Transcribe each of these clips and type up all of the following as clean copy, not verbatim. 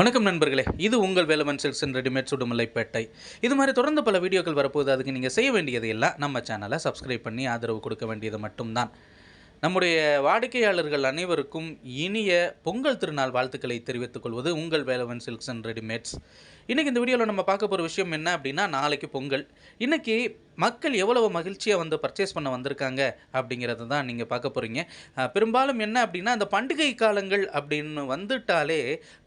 வணக்கம் நண்பர்களே, இது உங்கள் Velavan silks and readymade Udumalaipettai. இது மாதிரி தொடர்ந்து பல வீடியோக்கள் வரப்போகுது. அதுக்கு நீங்கள் செய்ய வேண்டியது எல்லாம் நம்ம சேனலை சப்ஸ்கிரைப் பண்ணி ஆதரவு கொடுக்க வேண்டியது மட்டும்தான். நம்முடைய வாடிக்கையாளர்கள் அனைவருக்கும் இனிய பொங்கல் திருநாள் வாழ்த்துக்களை தெரிவித்துக் கொள்வது உங்கள் வேலவன் சில்க்ஸ் அண்ட் ரெடிமேட்ஸ். இன்றைக்கி இந்த வீடியோவில் நம்ம பார்க்க போகிற விஷயம் என்ன அப்படின்னா, நாளைக்கு பொங்கல். இன்றைக்கி மக்கள் எவ்வளவு மகிழ்ச்சியாக வந்து பர்ச்சேஸ் பண்ண வந்திருக்காங்க அப்படிங்கிறது தான் நீங்கள் பார்க்க போகிறீங்க. பெரும்பாலும் என்ன அப்படின்னா, அந்த பண்டிகை காலங்கள் அப்படின்னு வந்துட்டாலே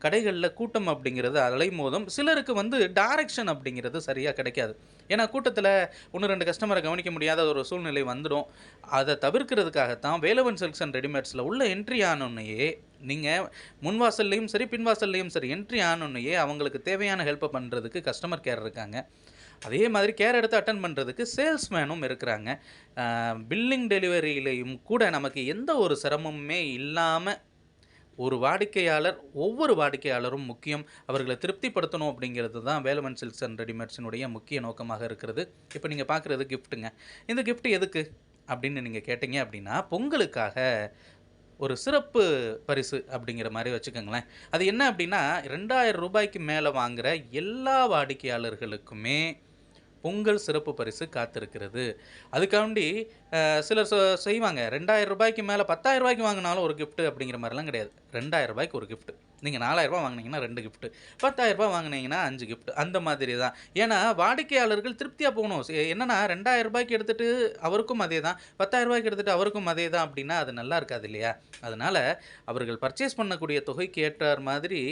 கடைகளில் கூட்டம் அப்படிங்கிறது அலைமோதும். சிலருக்கு வந்து டைரக்ஷன் அப்படிங்கிறது சரியாக கிடைக்காது. ஏன்னா கூட்டத்தில் ஒன்று ரெண்டு கஸ்டமரை கவனிக்க முடியாத ஒரு சூழ்நிலை வந்துடும். அதை தவிர்க்கிறதுக்காகத்தான் வேலவன் சில்க்ஸ் அண்ட் ரெடிமேட்ஸில் உள்ள என்ட்ரி ஆனோன்னையே நீங்கள் முன்வாசல்லையும் சரி பின்வாசல்லையும் சரி என்ட்ரி ஆனோன்னையே அவங்களுக்கு தேவையான ஹெல்ப்பை பண்ணுறதுக்கு கஸ்டமர் கேர் இருக்காங்க. அதே மாதிரி கேர் எடுத்து அட்டன் பண்ணுறதுக்கு சேல்ஸ்மேனும் இருக்கிறாங்க. பில்லிங் டெலிவரியிலையும் கூட நமக்கு எந்த ஒரு சிரமமுமே இல்லாமல் ஒரு வாடிக்கையாளர் ஒவ்வொரு வாடிக்கையாளரும் முக்கியம். அவர்களை திருப்திப்படுத்தணும் அப்படிங்கிறது தான் வேலவன் சில்க்ஸ் அண்ட் ரெடிமேட்ஸினுடைய முக்கிய நோக்கமாக இருக்கிறது. இப்போ நீங்கள் பார்க்குறது கிஃப்ட்டுங்க. இந்த கிஃப்ட் எதுக்கு அப்படின்னு நீங்கள் கேட்டிங்க அப்படின்னா, பொங்கலுக்காக ஒரு சிறப்பு பரிசு அப்படிங்கிற மாதிரி வச்சுக்கோங்களேன். அது என்ன அப்படின்னா, ரூ. 2000 மேலே வாங்குகிற எல்லா வாடிக்கையாளர்களுக்குமே பொங்கல் சிறப்பு பரிசு காத்திருக்கிறது. அதுக்காண்டி சிலர் செய்வாங்க. ரூ. 2000 மேலே ரூ. 10,000 வாங்கினாலும் ஒரு கிஃப்ட்டு அப்படிங்கிற மாதிரிலாம் கிடையாது. ரூ. 2000 ஒரு கிஃப்ட்டு. நீங்கள் ரூ. 4000 வாங்கினீங்கன்னா 2 கிஃப்ட்டு, ரூ. 10,000 வாங்கினீங்கன்னா 5 கிஃப்ட். அந்த மாதிரி தான். ஏன்னா வாடிக்கையாளர்கள் திருப்தியாக போகணும். என்னன்னா ரூ. 2000 எடுத்துகிட்டு அவருக்கும் அதே தான், ரூ. 10,000 எடுத்துகிட்டு அவருக்கும் அதே தான் அப்படின்னா அது நல்லா இருக்காது இல்லையா? அதனால் அவர்கள் பர்ச்சேஸ் பண்ணக்கூடிய தொகைக்கு ஏற்றார் மாதிரி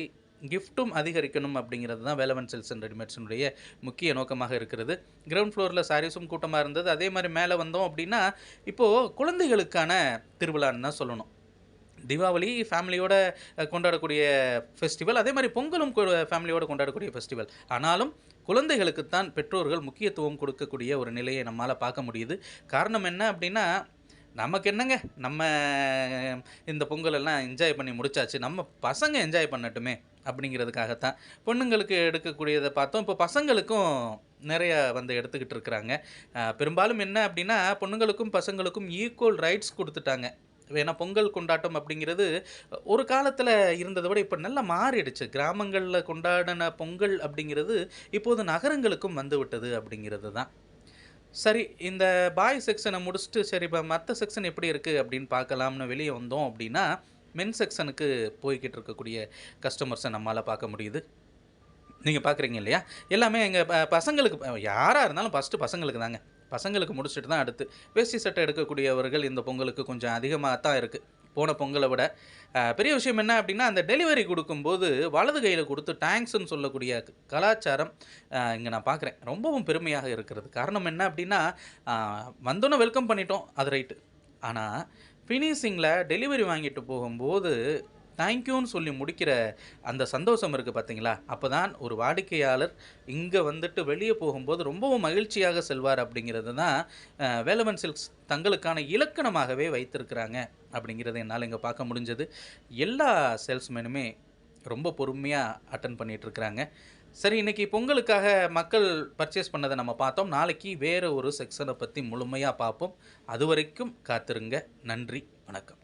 கிஃப்ட்டும் அதிகரிக்கணும் அப்படிங்கிறது தான் வேலவன் சில்க்ஸ் அண்ட் ரெடிமேட்ஸினுடைய முக்கிய நோக்கமாக இருக்கிறது. கிரவுண்ட் ஃப்ளோரில் சாரீஸும் கூட்டமாக இருந்தது. அதே மாதிரி மேலே வந்தோம் அப்படின்னா, இப்போது குழந்தைகளுக்கான திருவிழான்னு தான் சொல்லணும். தீபாவளி ஃபேமிலியோட கொண்டாடக்கூடிய ஃபெஸ்டிவல், அதே மாதிரி பொங்கலும் ஃபேமிலியோடு கொண்டாடக்கூடிய ஃபெஸ்டிவல். ஆனாலும் குழந்தைகளுக்குத்தான் பெற்றோர்கள் முக்கியத்துவம் கொடுக்கக்கூடிய ஒரு நிலையை நம்மால் பார்க்க முடியுது. காரணம் என்ன அப்படின்னா, நமக்கு என்னங்க, நம்ம இந்த பொங்கலெல்லாம் என்ஜாய் பண்ணி முடிச்சாச்சு, நம்ம பசங்க என்ஜாய் பண்ணட்டுமே அப்படிங்கிறதுக்காகத்தான் பொண்ணுங்களுக்கு எடுக்கக்கூடியதை பார்த்தோம். இப்போ பசங்களுக்கும் நிறைய வந்து எடுத்துக்கிட்டு இருக்கிறாங்க. பெரும்பாலும் என்ன அப்படின்னா, பொண்ணுங்களுக்கும் பசங்களுக்கும் ஈக்குவல் ரைட்ஸ் கொடுத்துட்டாங்க. ஏன்னா பொங்கல் கொண்டாட்டம் அப்படிங்கிறது ஒரு காலத்தில் இருந்ததை விட இப்போ நல்லா மாறிடுச்சு. கிராமங்களில் கொண்டாடின பொங்கல் அப்படிங்கிறது இப்போது நகரங்களுக்கும் வந்து விட்டது அப்படிங்கிறது தான். சரி, இந்த பாய் செக்ஷனை முடிச்சுட்டு சரி இப்போ மற்ற செக்ஷன் எப்படி இருக்குது அப்படின்னு பார்க்கலாம்னு வெளியே வந்தோம் அப்படின்னா, மென் செக்ஷனுக்கு போய்கிட்டு இருக்கக்கூடிய கஸ்டமர்ஸை நம்மளால் பார்க்க முடியுது. நீங்கள் பார்க்குறீங்க இல்லையா? எல்லாமே எங்கள் பசங்களுக்கு, யாராக இருந்தாலும் ஃபஸ்ட்டு பசங்களுக்கு தாங்க. பசங்களுக்கு முடிச்சுட்டு தான் அடுத்து வேஷ்டி சட்டை எடுக்கக்கூடியவர்கள் இந்த பொங்கலுக்கு கொஞ்சம் அதிகமாக தான் இருக்குது போன பொங்கலை விட. பெரிய விஷயம் என்ன அப்படின்னா, அந்த டெலிவரி கொடுக்கும்போது வலது கையில் கொடுத்து தேங்க்ஸ்ன்னு சொல்லக்கூடிய கலாச்சாரம் இங்கே நான் பார்க்குறேன். ரொம்பவும் பெருமையாக இருக்கிறது. காரணம் என்ன அப்படின்னா, வந்தோன்னே வெல்கம் பண்ணிட்டோம், அது ரைட்டு. ஆனால் ஃபினிஷிங்கில் டெலிவரி வாங்கிட்டு போகும்போது தேங்க்யூன்னு சொல்லி முடிக்கிற அந்த சந்தோஷம் இருக்குது பார்த்தீங்களா? அப்போ தான் ஒரு வாடிக்கையாளர் இங்கே வந்துட்டு வெளியே போகும்போது ரொம்பவும் மகிழ்ச்சியாக செல்வார் அப்படிங்கிறது தான் வேலவன் சில்க்ஸ் தங்களுக்கான இலக்கணமாகவே வைத்திருக்கிறாங்க அப்படிங்கிறத என்னால் இங்கே பார்க்க முடிஞ்சது. எல்லா சேல்ஸ்மேனுமே ரொம்ப பொறுமையாக அட்டன் பண்ணிகிட்ருக்குறாங்க. சரி, இன்றைக்கி பொங்கலுக்காக மக்கள் பர்ச்சேஸ் பண்ணதை நம்ம பார்த்தோம். நாளைக்கு வேறு ஒரு செக்ஷனை பற்றி முழுமையாக பார்ப்போம். அது வரைக்கும் காத்திருங்க. நன்றி, வணக்கம்.